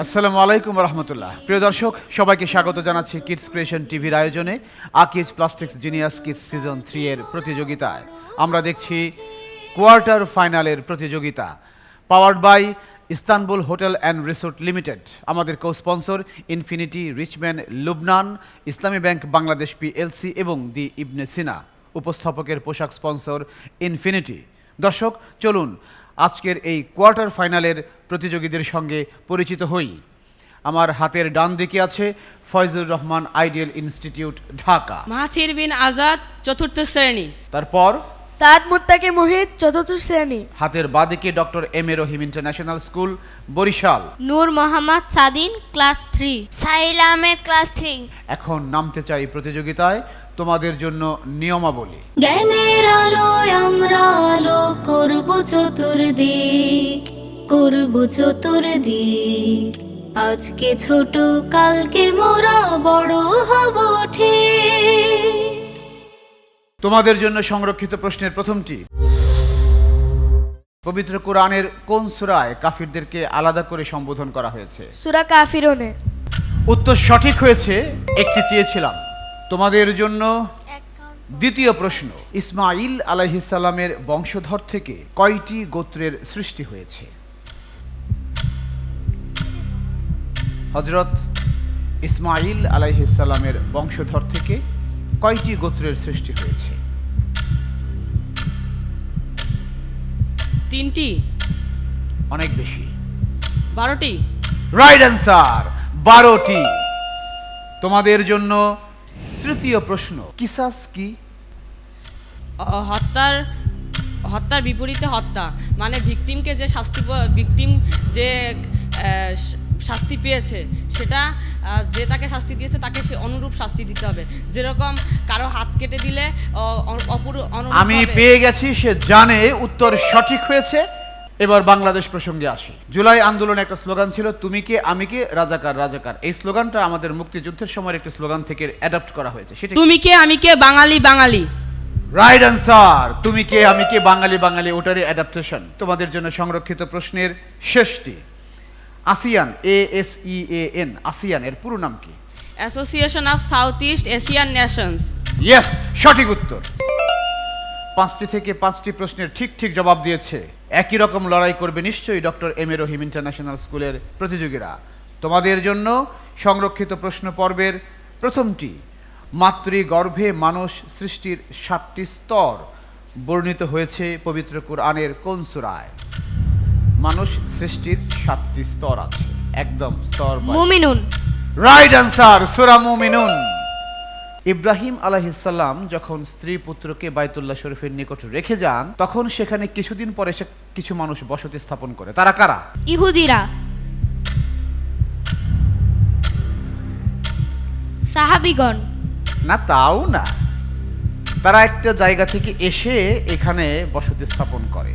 আসসালামু আলাইকুম রহমতুল্লাহ। প্রিয় দর্শক, সবাইকে স্বাগত জানাচ্ছি কিডস ক্রিয়েশন টিভির আয়োজনে Akij plastics genius kids season 3 এর প্রতিযোগিতায়। আমরা দেখছি কোয়ার্টার ফাইনালের প্রতিযোগিতা, powered by Istanbul hotel and resort limited. আমাদের co sponsor Infinity, Richman, Lubnan, Islami bank Bangladesh PLC এবং দি ইবনে সিনা। উপস্থাপকের পোশাক স্পন্সর ইনফিনিটি। দর্শক, চলুন আজকের এই কোয়ার্টার ফাইনালের প্রতিযোগীদের সঙ্গে পরিচিত হই। আমার হাতের ডান দিকে আছে ফয়জুর রহমান আইডিয়াল ইনস্টিটিউট, ঢাকা। মাহাথির বিন আজাদ, চতুর্থ শ্রেণী। তারপর সাদ মুত্তাকি মুহিত, চতুর্থ শ্রেণী। হাতের বাদিকে doctor M A Rahim International school, Barishal. Noor Mohammad Sadin, class 3। Sahil Ahmed, class 3। এখন নামতে চাই প্রতিযোগিতায়। তোমাদের জন্য নিয়মাবলী। জ্ঞানের আলোয় আমরা আলো করব চতুর্দিক, করব চতুর্দিক। আজকে ছোট, কালকে মোরা বড় হব ঠিক। তোমাদের জন্য সংরক্ষিত প্রশ্নের প্রথমটি, পবিত্র কোরআনের কোন সূরায় কাফিরদেরকে আলাদা করে সম্বোধন করা হয়েছে? সূরা কাফিরুনে। উত্তর সঠিক হয়েছে, একটি চেয়েছিলাম। তোমাদের জন্য দ্বিতীয় প্রশ্ন, ইসমাইল আলাইহিস সালামের বংশধর থেকে কয়টি গোত্রের সৃষ্টি হয়েছে? হযরত ইসমাইল আলাইহিস সালামের বংশধর থেকে কয়টি গোত্রের সৃষ্টি হয়েছে? 3টি। অনেক বেশি। 12টি। রাইট অ্যান্সার, 12টি। তোমাদের জন্য তৃতীয় প্রশ্ন, কিসাস কি? হত্যার বিপরীতে হত্যা, মানে ভিকটিমকে যে ভিকটিম যে শাস্তি পেয়েছে, সেটা যে তাকে শাস্তি দিয়েছে তাকে সে অনুরূপ শাস্তি দিতে হবে। যেরকম কারো হাত কেটে দিলে আমি পেয়ে গেছি, সে জানে উত্তর সঠিক হয়েছে। এবার বাংলাদেশ প্রসঙ্গে আসি। জুলাই আন্দোলনে একটা স্লোগান ছিল, তুমি কে আমি কে, রাজাকার রাজাকার। এই স্লোগানটা আমাদের মুক্তিযুদ্ধের সময় একটি স্লোগান থেকে অ্যাডাপ্ট করা হয়েছে। সেটা তুমি কে আমি কে, বাঙালি বাঙালি। রাইট অ্যান্সার, তুমি কে আমি কে, বাঙালি বাঙালি, ওটারই অ্যাডাপ্টেশন। তোমাদের জন্য সংরক্ষিত প্রশ্নের শেষটি, আসিয়ান, ASEAN, আসিয়ান এর পুরো নাম কি? Association of south east Asian Nations. Yes, সঠিক উত্তর। 5টি থেকে 5টি প্রশ্নের ঠিক ঠিক জবাব দিয়েছে। একই রকম লড়াই করবে নিশ্চয়ই doctor M A Rahim international স্কুলের প্রতিযোগীরা। তোমাদের জন্য সংরক্ষিত প্রশ্ন পর্বের প্রথমটি, মাতৃগর্ভে মানুষ সৃষ্টির 7টি স্তর বর্ণিত হয়েছে পবিত্র কোরআনের কোন সূরায়? মানুষ সৃষ্টির 7টি স্তর আছে, একদম স্তর। মুমিনুন। রাইট অ্যান্সার, সূরা মুমিনুন। ইব্রাহিম আলাইহিস সালাম যখন স্ত্রী পুত্রকে বাইতুল্লাহ শরীফের নিকট রেখে যান, তখন সেখানে কিছুদিন পরে কিছু মানুষ বসতি স্থাপন করে। তারা কারা? ইহুদিরা। সাহাবীগণ। না, তাও না। তারা একটা জায়গা থেকে এসে এখানে বসতি স্থাপন করে।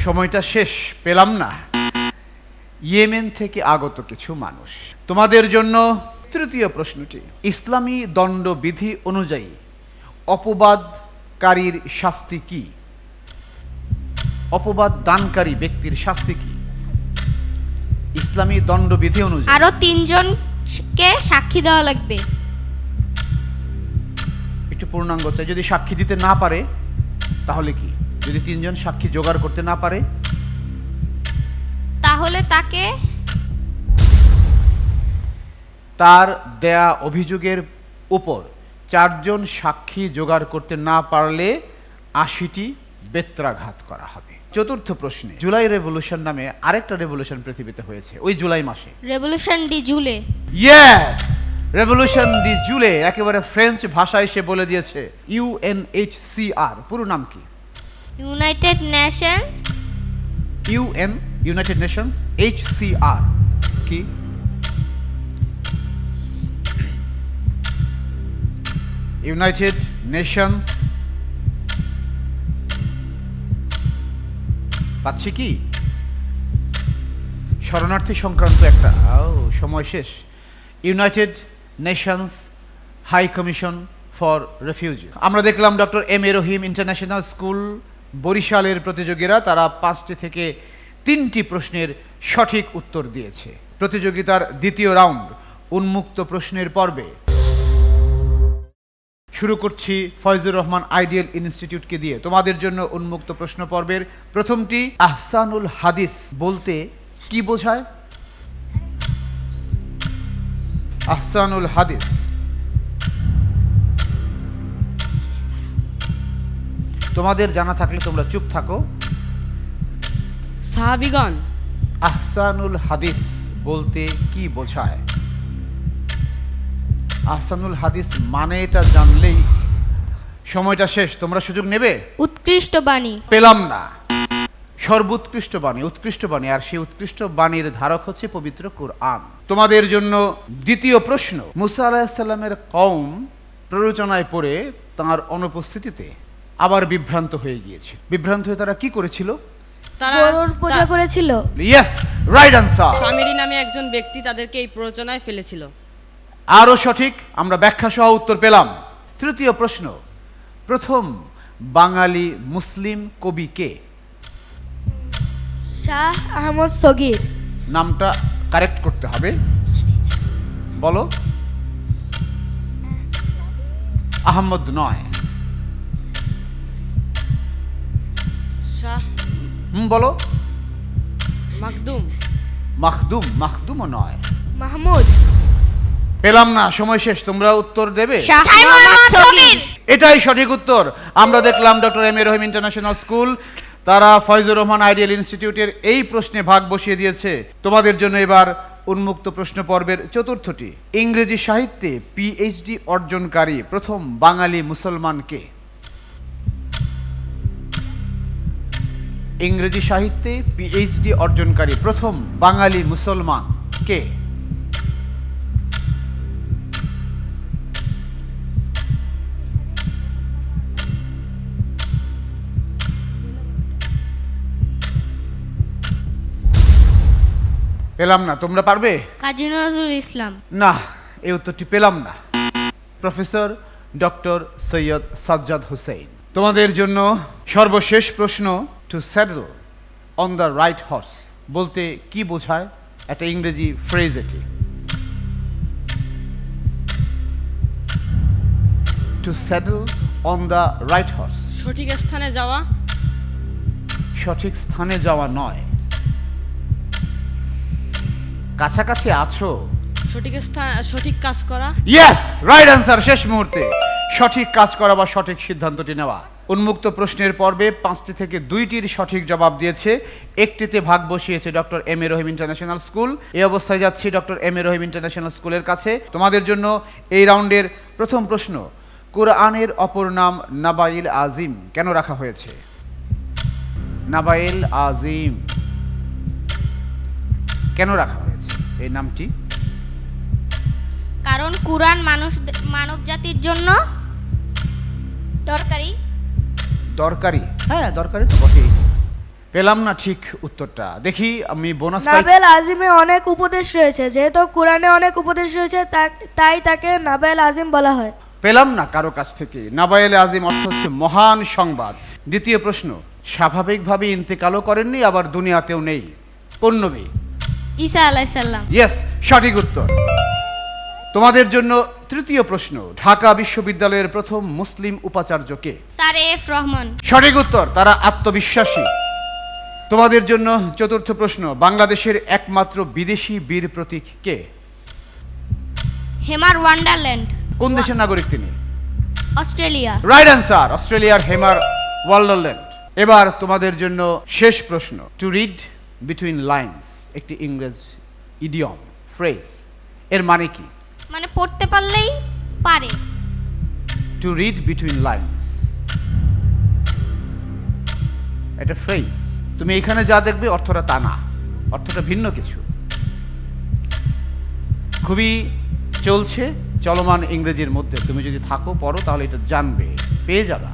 সময়টা শেষ, পেলাম না। ইয়েমেন থেকে আগত কিছু মানুষ। তোমাদের জন্য তৃতীয় প্রশ্নটি, ইসলামী দণ্ডবিধি অনুযায়ী অপবাদকারীর শাস্তি কি? অপবাদ দানকারী ব্যক্তির শাস্তি কি ইসলামী দণ্ডবিধি অনুযায়ী? আরো 3 জনকে সাক্ষী দেওয়া লাগবে। একটু পূর্ণাঙ্গ চাই। যদি সাক্ষী দিতে না পারে তাহলে কি? যদি 3 জন সাক্ষী জোগাড় করতে না পারে তাহলে তাকে তার দেয়া অভিযোগের উপর 4 জন সাক্ষী জোগাড় করতে না পারলে 80টি বেত্রাঘাত করা হবে। চতুর্থ প্রশ্নে, জুলাই রেভলিউশন নামে আরেকটা রেভলিউশন পৃথিবীতে হয়েছে ওই জুলাই মাসে। রেভলিউশন ডি জুলে। ইয়েস, রেভলিউশন ডি জুলে। একেবারে ফ্রেঞ্চ ভাষায় সে বলে দিয়েছে। UNHCR পুরো নাম কি? United Nations. United Nations, HCR কি? United Nations. পাচ্ছি কি? শরণার্থী সংক্রান্ত একটা। সময় শেষ। United Nations High Commission for Refugee. আমরা দেখলাম doctor M A Rahim International School বরিশালের প্রতিযোগীরা, তারা 5টি থেকে 3টি প্রশ্নের সঠিক উত্তর দিয়েছে। প্রতিযোগিতার দ্বিতীয় রাউন্ড উন্মুক্ত প্রশ্নের পর্বে শুরু করছি ফয়জুর রহমান আইডিয়াল ইনস্টিটিউটকে দিয়ে। তোমাদের জন্য উন্মুক্ত প্রশ্ন পর্বের প্রথমটি, আহসানুল হাদিস বলতে কি বোঝায়? আহসানুল হাদিস। তোমাদের জানা থাকলে তোমরা চুপ থাকো। সাহাবিগণ। আহসানুল হাদিস বলতে কি বোঝায়? আহসানুল হাদিস মানে এটা জানলেই সময়টা শেষ। তোমরা সুযোগ নেবে? উৎকৃষ্ট বাণী। পেলাম না। সর্বোৎকৃষ্ট বাণী, উৎকৃষ্ট বাণী, আর সেই উৎকৃষ্ট বাণীর ধারক হচ্ছে পবিত্র কুরআন। তোমাদের জন্য দ্বিতীয় প্রশ্ন, মুসা আলাইহিস সালামের কওম প্ররোচনায় পড়ে তার অনুপস্থিতিতে আবার বিভ্রান্ত হয়ে গিয়েছে। বিভ্রান্ত হয়ে তারা কি করেছিল? তারা গরুর পূজা করেছিল। Yes, right answer. সামিরি নামে একজন ব্যক্তি তাদেরকে এই প্ররোচনায় ফেলেছিল। আরো সঠিক, আমরা ব্যাখ্যা সহ উত্তর পেলাম। তৃতীয় প্রশ্ন, প্রথম বাঙালি মুসলিম কবি কে? শাহ আহমদ সগীর। নামটা কারেক্ট করতে হবে, বলো। আহমদ নয়। শাহ বলো। মাকদুম। মাখদুম। মাখদুমও নয়। মাহমুদ। পেলাম না, সময় শেষ। তোমরা উত্তর দেবে? শাহ মোহাম্মদ সগীর। এটাই সঠিক উত্তর। আমরা দেখলাম doctor M A Rahim International school তারা ফয়জুর রহমান আইডিয়াল ইনস্টিটিউটের এই প্রশ্নে ভাগ বসিয়ে দিয়েছে। তোমাদের জন্য এবার উন্মুক্ত প্রশ্ন পর্বের চতুর্থটি, ইংরেজি সাহিত্যে পিএইচডি অর্জনকারী প্রথম বাঙালি মুসলমান কে? ইংরেজি সাহিত্যে পিএইচডি অর্জনকারী প্রথম বাঙালি মুসলমান কে? পেলাম না, তোমরা পারবে? কাজী নজরুল ইসলাম। না, এই উত্তরটি পেলাম না। Professor doctor Syed Sajjad Hossain. তোমাদের জন্য সর্বশেষ প্রশ্ন, to saddle on the right horse বলতে কি বোঝায়? একটা ইংরেজি ফ্রেজ এটি। To saddle on the right horse. সঠিক স্থানে যাওয়া। সঠিক স্থানে যাওয়া নয়, কাছাকাছি আছো। সঠিক কাজ করা। Yes, right answer. শেষ মুহূর্তে সঠিক কাজ করা বা সঠিক সিদ্ধান্তটি নেওয়া। উন্মুক্ত প্রশ্নের পর্বে 5টি থেকে 2টির সঠিক জবাব দিয়েছে, একটিতে ভাগ বসিয়েছে doctor M A Rahim International school. এই অবস্থায় যাচ্ছি doctor M A Rahim international স্কুলের কাছে। তোমাদের জন্য এই রাউন্ডের প্রথম প্রশ্ন, কুরআনের অপর নাম নাবাইল আজিম কেন রাখা হয়েছে? নাবাইল আজিম কেন রাখা হয়েছে এই নামটি? কারণ কুরআন মানব জাতির জন্য দরকারি। দরকারি? হ্যাঁ, দরকারি তো বটেই। পেলাম না ঠিক উত্তরটা। দেখি আমি বোনাস পাই। নাবেল আজিমে অনেক উপদেশ রয়েছে, যেহেতু কোরআনে অনেক উপদেশ রয়েছে তাই তাকে নাবেল আজিম বলা হয়। পেলাম না কারো কাছ থেকে। নাবাইল আজিম অর্থ হচ্ছে মহান সংবাদ। দ্বিতীয় প্রশ্ন, স্বাভাবিকভাবে ইন্তেকালও করেননি আবার দুনিয়াতেও নেই, কোন নবী? ঈসা আলাইহিস সালাম। ইয়েস, সঠিক উত্তর। তোমাদের জন্য তৃতীয় প্রশ্ন, ঢাকা বিশ্ববিদ্যালয়ের প্রথম মুসলিম উপাচার্য কে? Sir F Rahman. সঠিক উত্তর, তারা আত্মবিশ্বাসী। তোমাদের জন্য চতুর্থ প্রশ্ন, বাংলাদেশের একমাত্র বিদেশি বীর প্রতীক কে? হেমার ওয়ান্ডারল্যান্ড। কোন দেশের নাগরিক তিনি? অস্ট্রেলিয়া। রাইট অ্যান্সার, অস্ট্রেলিয়ার হেমার ওয়ান্ডারল্যান্ড। এবার তোমাদের জন্য শেষ প্রশ্ন, টু রিড বিটুইন লাইনস একটি ইংরেজ ইডিয়ম ফ্রেজ, এর মানে কি? মানে পড়তে পারলেই পারে। টু রিড বিটুইন লাইনস এটা ফ্রেজ। তুমি এখানে যা দেখবে অর্থটা তা না, অর্থটা ভিন্ন কিছু। খুবই চলছে চলমান ইংরেজির মধ্যে তুমি যদি থাকো পড়ো তাহলে এটা জানবে, পেয়ে যাবা,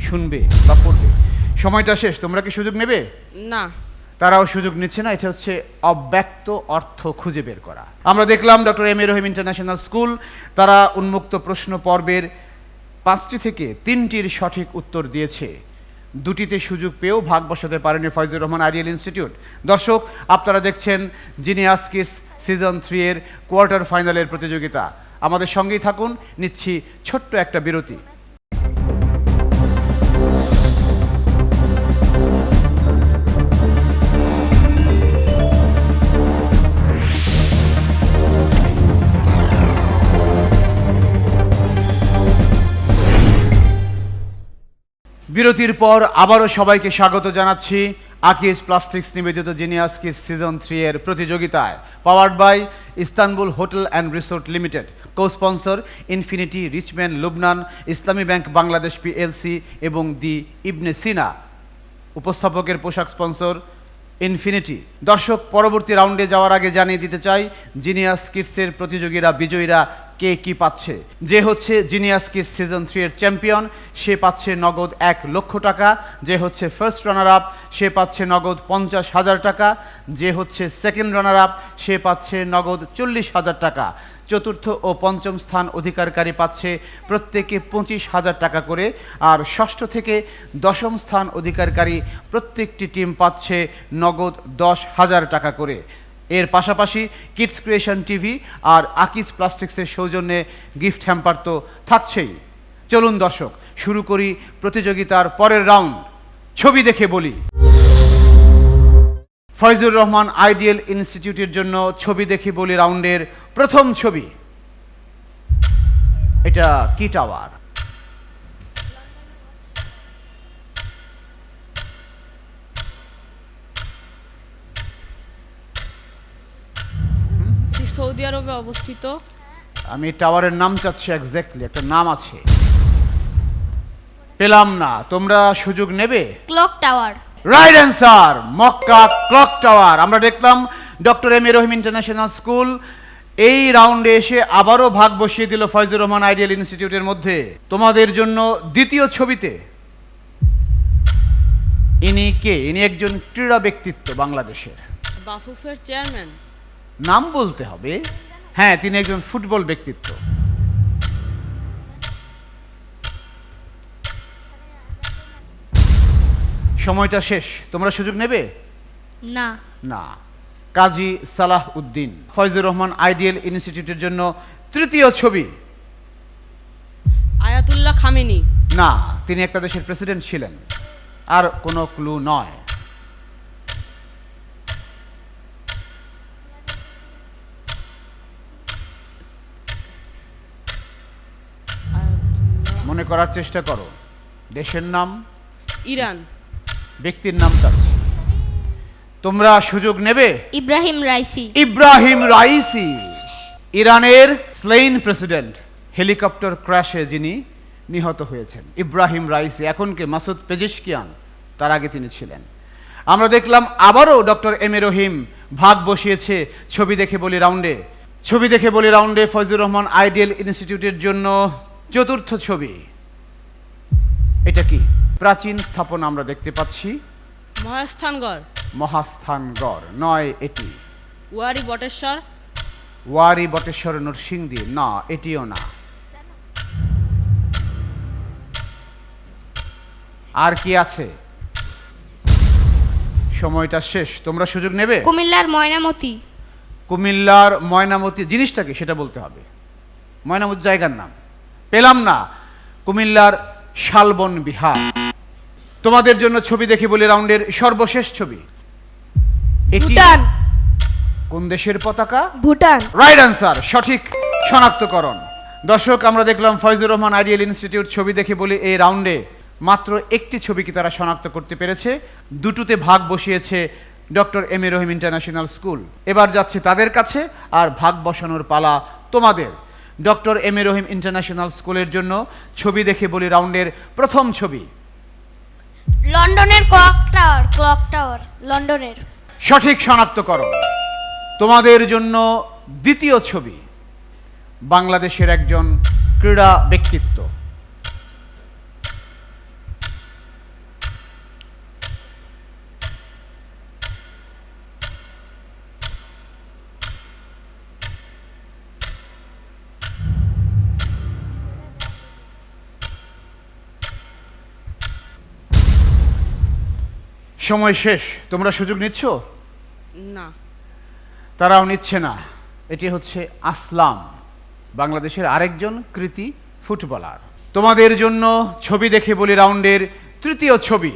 শুনবে বা পড়বে। সময়টা শেষ, তোমরা কি সুযোগ নেবে? না, তারাও সুযোগ নিচ্ছে না। এটা হচ্ছে অব্যক্ত অর্থ খুঁজে বের করা। আমরা দেখলাম doctor M A Rahim International school তারা উন্মুক্ত প্রশ্ন পর্বের 5টি থেকে 3টির সঠিক উত্তর দিয়েছে। দুটিতে সুযোগ পেয়েও ভাগ বসাতে পারেনি ফয়জুর রহমান আইডিয়াল ইনস্টিটিউট। দর্শক, আপনারা দেখছেন জিনিয়াস কিডস সিজন 3 এর কোয়ার্টার ফাইনালের প্রতিযোগিতা। আমাদের সঙ্গেই থাকুন, নিচ্ছি ছোট্ট একটা বিরতি। বিরতির পর আবারও সবাইকে স্বাগত জানাচ্ছি আকিজ প্লাস্টিক্স নিবেদিত জিনিয়াস কিডস সিজন 3 এর প্রতিযোগিতায়, powered by Istanbul hotel and resort Limited, co sponsor Infinity, Richman, Lubnan, Islami bank Bangladesh PLC এবং দি ইবনে সিনা। উপস্থাপকের পোশাক স্পন্সর ইনফিনিটি। দর্শক, পরবর্তী রাউন্ডে যাওয়ার আগে জানিয়ে দিতে চাই জিনিয়াস কিডসের প্রতিযোগীরা, বিজয়ীরা কে কি পাচ্ছে। যে হচ্ছে জিনিয়াস কিডস সিজন 3 এর চ্যাম্পিয়ন, সে পাচ্ছে নগদ 1 লক্ষ টাকা। যে হচ্ছে ফার্স্ট রানার আপ, সে পাচ্ছে নগদ 50,000 টাকা। যে হচ্ছে সেকেন্ড রানার আপ, সে পাচ্ছে নগদ 40,000 টাকা। চতুর্থ ও পঞ্চম স্থান অধিকারকারী পাচ্ছে প্রত্যেকে 25,000 টাকা করে। আর ষষ্ঠ থেকে দশম স্থান অধিকারকারী প্রত্যেকটি টিম পাচ্ছে নগদ 10,000 টাকা করে। এর পাশাপাশি কিডস ক্রিয়েশন টিভি আর আকিজ প্লাস্টিক্সের সৌজন্যে গিফট হ্যাম্পার তো থাকছেই। চলুন দর্শক, শুরু করি প্রতিযোগিতার পরের রাউন্ড। ছবি দেখে বলি। ফয়জুর রহমান আইডিয়াল ইনস্টিটিউটের জন্য ছবি দেখে বলি রাউন্ডের প্রথম ছবি। এটা কি টাওয়ার? এটি সৌদি আরবে অবস্থিত। আমি টাওয়ারের নাম চাচ্ছি, এক্স্যাক্টলি একটা নাম আছে, পেলাম না। তোমরা সুযোগ নেবে? Clock tower. Right answer, Mecca clock tower. আমরা দেখলাম doctor M A Rahim International school এই রাউন্ডে এসে আবারও ভাগ বসিয়ে দিল ফয়জুর রহমান আইডিয়াল ইনস্টিটিউটের মধ্যে। তোমাদের জন্য দ্বিতীয় ছবিতে ইনি কে? ইনি একজন ক্রীড়া ব্যক্তিত্ব বাংলাদেশের। বাফুফের চেয়ারম্যান। নাম বলতে হবে। হ্যাঁ, তিনি একজন ফুটবল ব্যক্তিত্ব। সময়টা শেষ, তোমরা সুযোগ নেবে? না। না। কাজী সালাহ উদ্দিন। ফয়জুর রহমান আইডিয়াল ইনস্টিটিউটের জন্য তৃতীয় ছবি। Ayatollah Khamenei. না, তিনি একটা দেশের প্রেসিডেন্ট ছিলেন। আর কোনো ক্লু নয়। মনে করার চেষ্টা করো। দেশের নাম? ইরান। ব্যক্তির নাম চাচ্ছি। তোমরা সুযোগ নেবে? Ebrahim Raisi. ইব্রাহিম রাইসি, ইরানের স্লেইন প্রেসিডেন্ট, হেলিকপ্টার ক্র্যাশে যিনি নিহত হয়েছেন। Ebrahim Raisi. এখন কে? মাসুদ পেজিশকিয়ান, তার আগে তিনি ছিলেন। আমরা দেখলাম আবারও ডক্টর এম এ রহিম ভাগ বসিয়েছে ছবি দেখে বলি রাউন্ডে। ছবি দেখে বলি রাউন্ডে ফয়জুর রহমান আইডিয়াল ইনস্টিটিউটের জন্য চতুর্থ ছবি। এটা কি? প্রাচীন স্থাপনা আমরা দেখতে পাচ্ছি। মহাস্থানগড়। মহাস্থানগড় নয়, এটি ওয়ারি বটেশ্বর। ওয়ারি বটেশ্বর নরসিংদী, না এটিও না। আর কি আছে? সময়টা শেষ, তোমরা সুযোগ নেবে? কুমিল্লার ময়নামতি। কুমিল্লার ময়নামতি জিনিসটাকে সেটা বলতে হবে। ময়নামতি জায়গার নাম পেলাম না। কুমিল্লার শালবন বিহার। তোমাদের জন্য ছবি দেখে বলি রাউন্ডের সর্বশেষ ছবি। এটি ভুটান। কোন দেশের পতাকা? ভুটান। রাইট অ্যান্সার, সঠিক শনাক্তকরণ। দর্শক, আমরা দেখলাম ফয়জুর রহমান আইডিয়াল ইনস্টিটিউট ছবি দেখে বলি এই রাউন্ডে মাত্র একটি ছবিকে তারা শনাক্ত করতে পেরেছে। দুটোতে ভাগ বসিয়েছে doctor M A Rahim International school. এবার যাচ্ছে তাদের কাছে, আর ভাগ বসানোর পালা তোমাদের। Doctor M A Rahim international স্কুলের জন্য ছবি দেখে বলি রাউন্ডের প্রথম ছবি। লন্ডনের ক্লক টাওয়ার। ক্লক টাওয়ার লন্ডনের। সঠিক শনাক্তকরণ। তোমাদের জন্য দ্বিতীয় ছবি। বাংলাদেশের একজন ক্রীড়া ব্যক্তিত্ব। সময় শেষ, তোমরা সুযোগ নিচ্ছ? না। তারাও নিচ্ছে না। এটি হচ্ছে আসলাম, বাংলাদেশের আরেকজন কৃতি ফুটবলার। তোমাদের জন্য ছবি দেখে বলি রাউন্ডের তৃতীয় ছবি।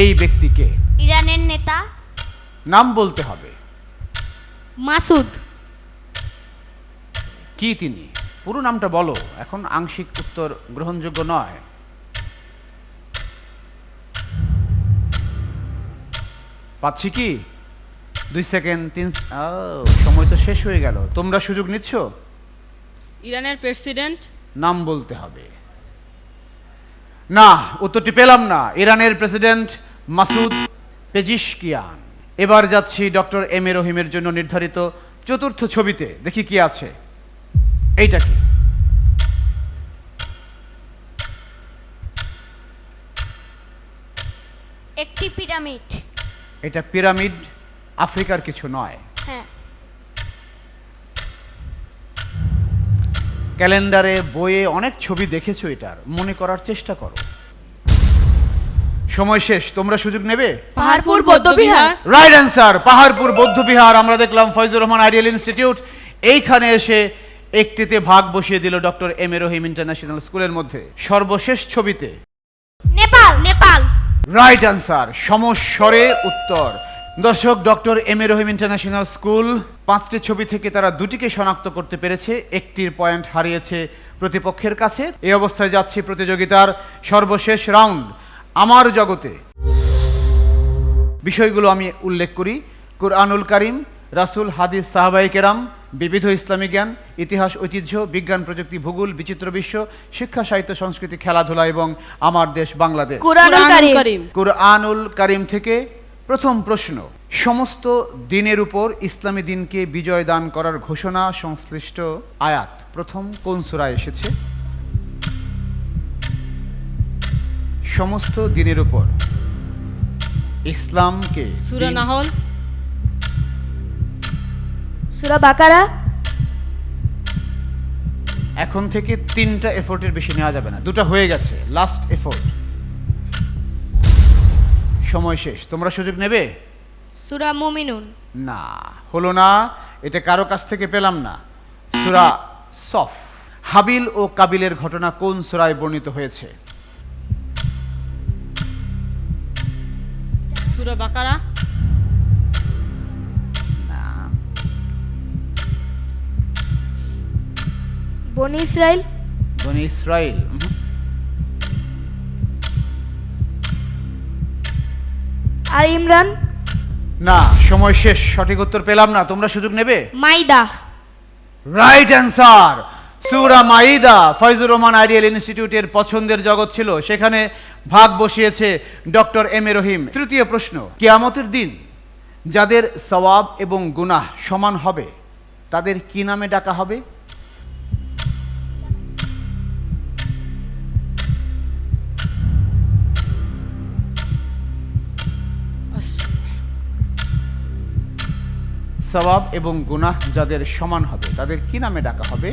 এই ব্যক্তিকে ইরানের নেতা নাম বলতে হবে। মাসুদ। কি তিনি? পুরো নামটা বলো, এখন আংশিক উত্তর গ্রহণযোগ্য নয়। পাচ্ছি কি? 2 সেকেন্ড, 3, সময় তো শেষ হয়ে গেল। তোমরা সুযোগ নিচ্ছ? ইরানের প্রেসিডেন্ট। নাম বলতে হবে। না, উত্তরটি পেলাম না। ইরানের প্রেসিডেন্ট মাসুদ পেজিশকিয়ান। এবার যাচ্ছি ডক্টর এম এ রহিমের জন্য নির্ধারিত চতুর্থ ছবিতে। দেখি কি আছে। এইটা কি? একটি পিরামিড। এটা পিরামিড, আফ্রিকার কিছু নয়। হ্যাঁ। ক্যালেন্ডারে, বইয়ে অনেক ছবি দেখেছো, এটার মনে করার চেষ্টা করো। সময় শেষ, তোমরা সুযোগ নেবে? পাহাড়পুর বৌদ্ধবিহার। রাইট অ্যান্সার, পাহাড়পুর বৌদ্ধবিহার। আমরা দেখলাম ফয়জুর রহমান আইডিয়াল ইনস্টিটিউট। এইখানে এসে একটিতে ভাগ বসিয়ে দিল doctor M A Rahim international স্কুলের মধ্যে। সর্বশেষ ছবিতে নেপাল। নেপাল। রাইট অ্যান্সার, সমস্বরে উত্তর। দর্শক, doctor M A Rahim International school 5টি ছবি থেকে তারা 2টিকে শনাক্ত করতে পেরেছে, একটির পয়েন্ট হারিয়েছে প্রতিপক্ষের কাছে। এই অবস্থায় যাচ্ছি প্রতিযোগিতার সর্বশেষ রাউন্ড, আমার জগতে। বিষয়গুলো আমি উল্লেখ করি। কুরআনুল কারীম, রাসূল, হাদিস, সাহাবায়ে কেরাম, বিবিধ ইসলামী জ্ঞান, ইতিহাস, ঐতিহ্য, বিজ্ঞান, প্রযুক্তি, ভূগোল, বিচিত্র বিশ্ব, শিক্ষা, সাহিত্য, সংস্কৃতি, খেলাধুলা এবং আমার দেশ বাংলাদেশ। কুরআনুল কারীম। কুরআনুল কারীম থেকে প্রথম প্রশ্ন। সমস্ত দিনের উপর ইসলামী দিনকে বিজয় দান করার ঘোষণা সংশ্লিষ্ট আয়াত প্রথম কোন সূরায় এসেছে? সমস্ত দিনের উপর ইসলামকে সূরা নাহল। সূরা বাকারা। এখন থেকে 3টা এফোর্টের বেশি নেওয়া যাবে না, 2টা হয়ে গেছে, লাস্ট এফোর্ট। সময় শেষ, তোমরা সুযোগ নেবে? সূরা মুমিনুন। না, হলো না, এটা কারো কাছ থেকে পেলাম না। সূরা সফ। হাবিল ও কাবিলের ঘটনা কোন সূরায় বর্ণিত হয়েছে? সূরা বাকারা। না। বনি ইসরাইল। বনি ইসরাইল। আর ইমরান। না, সময় শেষ, সঠিক উত্তর পেলাম না। তোমরা সুযোগ নেবে? মাইদা। রাইট অ্যান্সার, সূরা মাইদা। ফয়জুর রহমান আইডিয়াল ইনস্টিটিউটের পছন্দের জগৎ ছিল, সেখানে ভাগ বসিয়েছে ডক্টর এম এ রহিম। তৃতীয় প্রশ্ন। কিয়ামতের দিন যাদের সওয়াব এবং গুনাহ সমান হবে তাদের কি নামে ডাকা হবে? সওয়াব এবং গুনাহ যাদের সমান হবে তাদের কি নামে ডাকা হবে?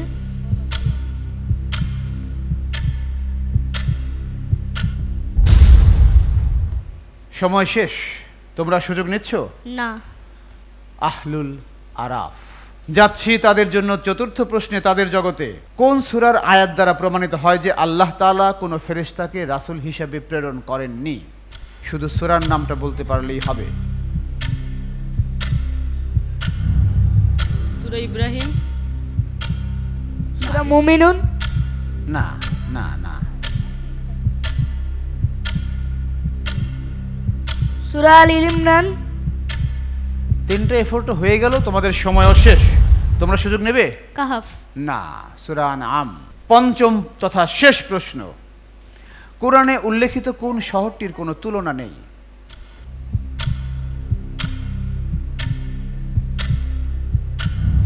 সময় শেষ, তোমরা সুযোগ নিচ্ছ? না। আহলুল আরাফ। যাচ্ছি তাদের জন্য চতুর্থ প্রশ্নে, তাদের জগতে। কোন সূরার আয়াত দ্বারা প্রমাণিত হয় যে আল্লাহ তাআলা কোনো ফেরেশতাকে রাসূল হিসেবে প্রেরণ করেননি? শুধু সূরার নামটা বলতে পারলেই হবে। সূরা ইব্রাহিম। সূরা মুমিনুন। না না না। সূরা আল ইমরান। 3টা এফোর্ট হয়ে গেল, তোমাদের সময়ও শেষ। তোমরা সুযোগ নেবে? কাহাফ। না, সূরা আনআম। পঞ্চম তথা শেষ প্রশ্ন। কোরআনে উল্লেখিত কোন শহরটির কোনো তুলনা নেই?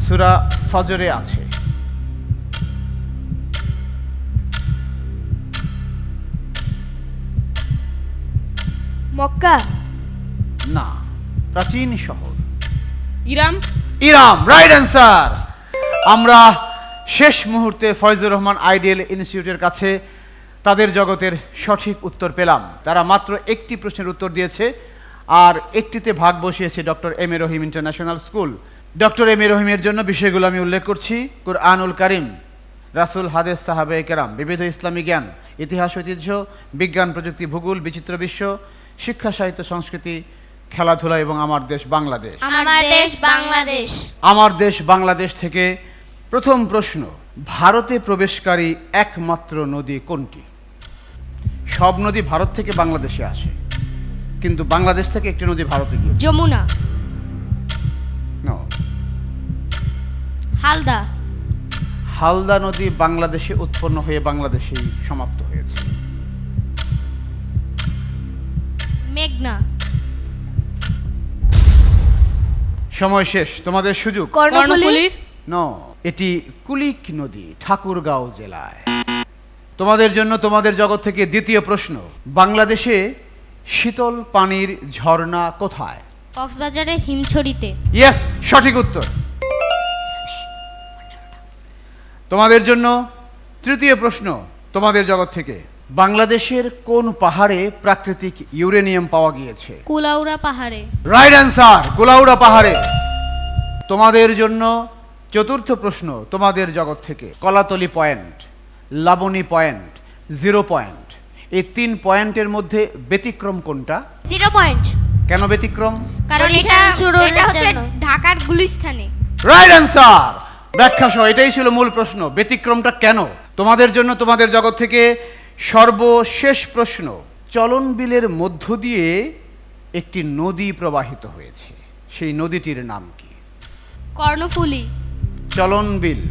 সূরা ফজরে আছে। মক্কা। না, প্রাচীন শহর। ইরাম। ইরাম, রাইট অ্যান্সার। আমরা শেষ মুহূর্তে ফয়জুর রহমান আইডিয়াল ইনস্টিটিউটের কাছে তাদের জগতের সঠিক উত্তর পেলাম। তারা মাত্র একটি প্রশ্নের উত্তর দিয়েছে, আর একটিতে ভাগ বসিয়েছে doctor M A Rahim International school. Doctor M এ রহিমের জন্য বিষয়গুলো আমি উল্লেখ করছি: কুরআনুল কারিম, রাসূল, হাদিস, সাহাবায়ে কেরাম, বিবিধ ইসলামী জ্ঞান, ইতিহাস, ঐতিহ্য, বিজ্ঞান, প্রযুক্তি, ভূগোল, বিচিত্র বিশ্ব, শিক্ষা, সাহিত্য, সংস্কৃতি, খেলাধুলা এবং আমার দেশ বাংলাদেশ। আমার দেশ বাংলাদেশ। আমার দেশ বাংলাদেশ থেকে প্রথম প্রশ্ন: ভারতে প্রবেশকারী একমাত্র নদী কোনটি? সব নদী ভারত থেকে বাংলাদেশে আসে, কিন্তু বাংলাদেশ থেকে একটি নদী ভারতে গিয়েছে। যমুনা। No. হালদা। হালদা নদী বাংলাদেশে উৎপন্ন হয়ে বাংলাদেশেই সমাপ্ত হয়েছে। মেঘনা। সময় শেষ, তোমাদের সুযোগ। কর্ণফুলী। নো, এটি কুলিক নদী, ঠাকুরগাঁও জেলায়। তোমাদের জন্য তোমাদের জগৎ থেকে দ্বিতীয় প্রশ্ন: বাংলাদেশে শীতল পানির ঝর্ণা কোথায়? কক্সবাজারের হিমছড়িতে। ইয়েস, সঠিক উত্তর। তোমাদের জন্য তৃতীয় প্রশ্ন তোমাদের জগৎ থেকে: বাংলাদেশের কোন পাহাড়ে প্রাকৃতিক ইউরেনিয়াম পাওয়া গিয়েছে? কুলাউড়া পাহাড়ে। রাইট অ্যান্সার, কুলাউড়া পাহাড়ে। তোমাদের জন্য চতুর্থ প্রশ্ন তোমাদের জগৎ থেকে: Kolatoli point, Laboni point, 0 point, এই 3 পয়েন্টের মধ্যে ব্যতিক্রম কোনটা? 0 পয়েন্ট। কেন ব্যতিক্রম? কারণ এটা হচ্ছে ঢাকার গুলিস্তানে। রাইট অ্যান্সার, ব্যাখ্যা সহ। এটাই ছিল মূল প্রশ্ন, ব্যতিক্রমটা কেন। তোমাদের জন্য তোমাদের জগৎ থেকে সর্বশেষ প্রশ্ন: চলন বিলের মধ্য দিয়ে একটি নদী প্রবাহিত হয়েছে, সেই নদীটির নাম কি? কর্ণফুলী। চলন বিল।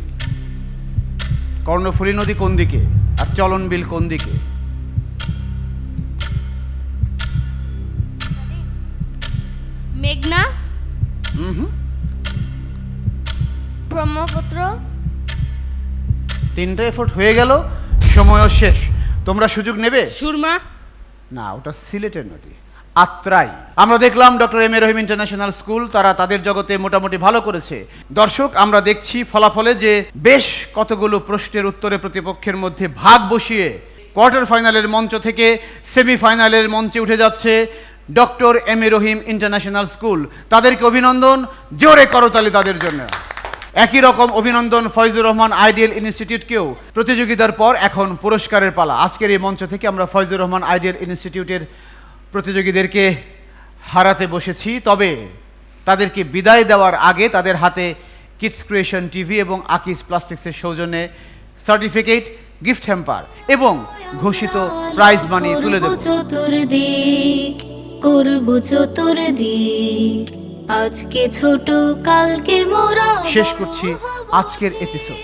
কর্ণফুলী নদী কোন দিকে আর চলন বিল কোন দিকে? মেঘনা। হুম, ব্রহ্মপুত্র। 3টা এফোর্ট হয়ে গেল, সময়ও শেষ। তোমরা সুযোগ নেবে? সুরমা। না, ওটা সিলেটের নদী, আত্রাই। আমরা দেখলাম doctor M A Rahim International school তারা তাদের জগতে মোটামুটি ভালো করেছে। দর্শক, আমরা দেখছি ফলাফলে যে বেশ কতগুলো প্রশ্নের উত্তরে প্রতিপক্ষের মধ্যে ভাগ বসিয়ে কোয়ার্টার ফাইনালের মঞ্চ থেকে সেমিফাইনালের মঞ্চে উঠে যাচ্ছে doctor M A Rahim International school. তাদেরকে অভিনন্দন, জোরে করতালি তাদের জন্য। একই রকম অভিনন্দন ফয়জুর রহমান আইডিয়াল ইনস্টিটিউটকেও। প্রতিযোগিতার পর এখন পুরস্কারের পালা। আজকের এই মঞ্চ থেকে আমরা ফয়জুর রহমান আইডিয়াল ইনস্টিটিউটের প্রতিযোগীদেরকে হারাতে বসেছি, তবে তাদেরকে বিদায় দেওয়ার আগে তাদের হাতে কিডস ক্রিয়েশন টিভি এবং আকিজ প্লাস্টিক্সের সৌজন্যে সার্টিফিকেট, গিফট হ্যাম্পার এবং ঘোষিত প্রাইজ মানি তুলে দেব। চতুর্দিক করব চতুর্দিক, আজকে ছোট কালকে মোরা। শেষ করছি আজকের এপিসোড।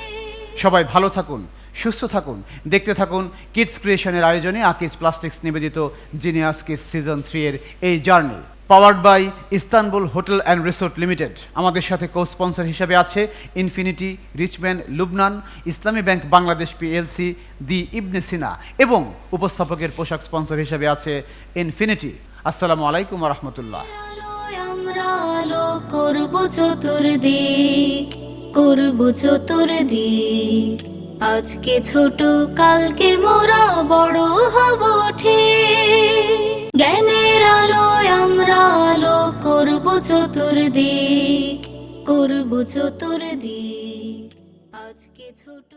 সবাই ভালো থাকুন, সুস্থ থাকুন, দেখতে থাকুন কিডস ক্রিয়েশনের আয়োজনে আকিজ প্লাস্টিক্স নিবেদিত জিনিয়াস কিডস সিজন 3 এর এই journey. Powered by Istanbul hotel and resort limited. আমাদের সাথে কো স্পন্সর হিসেবে আছে infinity, Richman, Lubnan, Islami bank Bangladesh PLC, দি ইবনে সিনা এবং উপস্থাপকের পোশাক স্পন্সর হিসেবে আছে ইনফিনিটি। আসসালামু আলাইকুম ওয়া রাহমাতুল্লাহ। আমরা আলো করব চতুর্দিক, করব চতুর্দিক, আজকে ছোট কালকে মোরা বড় হব ঠিক। জ্ঞানের আলোয় আমরা আলো করব চতুর্দিক, করব চতুর্দিক, আজকে ছোট